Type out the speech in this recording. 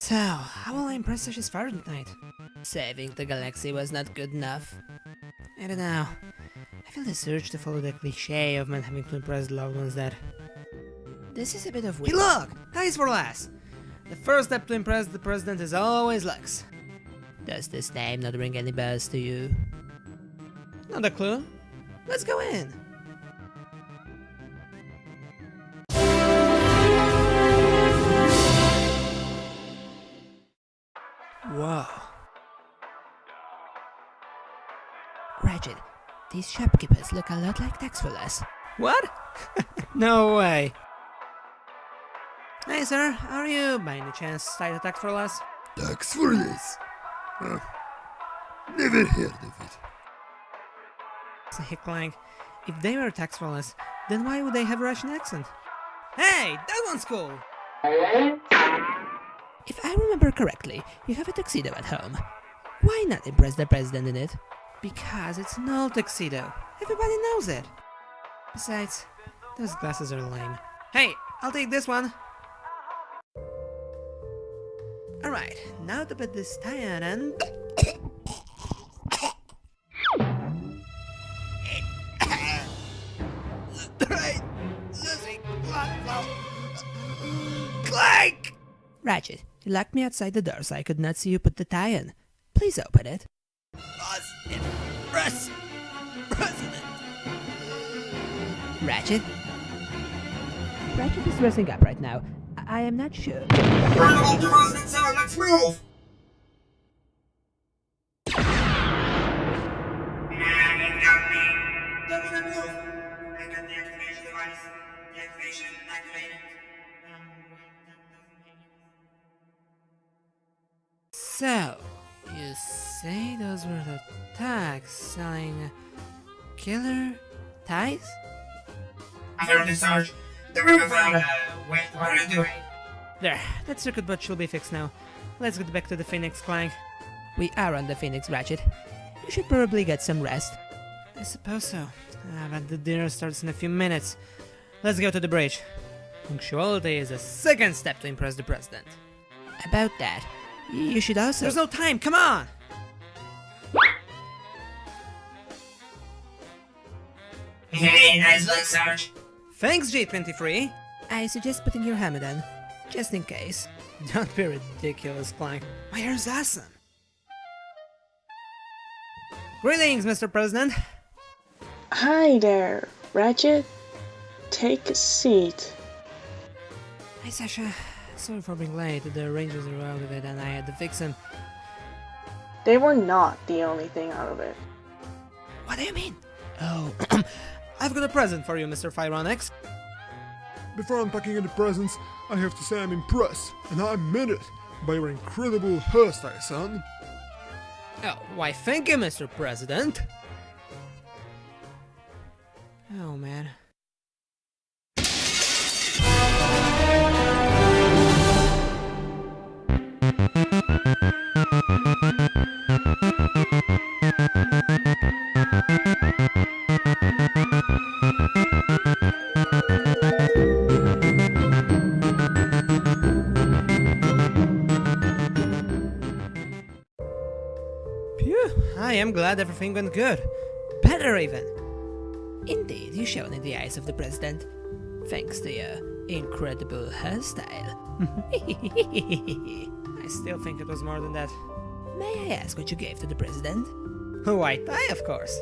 So, how will I impress such as Fire tonight? Saving the galaxy was not good enough. I don't know. I feel the urge to follow the cliché of men having to impress loved ones that... This is a bit of weird. Hey look! Ties-4-Less! The first step to impress the president is always looks. Does this name not ring any bells to you? Not a clue. Let's go in! Whoa. Ratchet, these shopkeepers look a lot like Ties-4-Less. What? No way. Hey sir, are you by any chance tied to Ties-4-Less? Ties-4-Less? Never heard of it. Say Clank, if they were Ties-4-Less, then why would they have a Russian accent? Hey, that one's cool! If I remember correctly, you have a tuxedo at home. Why not impress the president in it? Because it's an old tuxedo. Everybody knows it. Besides, those glasses are lame. Hey, I'll take this one. Alright, now to put this tie on and... Clank! Ratchet, you locked me outside the door so I could not see you put the tie in. Please open it. President. Ratchet? Ratchet is dressing up right now. I am not sure. Let's move! So, you say those were the thugs selling killer ties? I heard this, Sarge. The river found, wait, what are you doing? There, that circuit board should be fixed now. Let's get back to the Phoenix, Clank. We are on the Phoenix, Ratchet. You should probably get some rest. I suppose so. But the dinner starts in a few minutes. Let's go to the bridge. Punctuality is the second step to impress the president. About that, you should also... There's no time, come on! Hey, nice look, Sarge. Thanks, J23. I suggest putting your helmet on, just in case. Don't be ridiculous, Clank. My hair's awesome. Greetings, Mr. President. Hi there, Ratchet. Take a seat. Hi, Sasha. Sorry for being late. The Rangers were out of it and I had to fix them. They were not the only thing out of it. What do you mean? Oh, I've got a present for you, Mr. Fyronix. Before unpacking any presents, I have to say I'm impressed, and I mean it, by your incredible hairstyle, son. Oh, why thank you, Mr. President. Oh, man. Phew, I am glad everything went good. Better even. Indeed, you shone in the eyes of the president. Thanks to your incredible hairstyle. I still think it was more than that. May I ask what you gave to the president? A white tie, of course.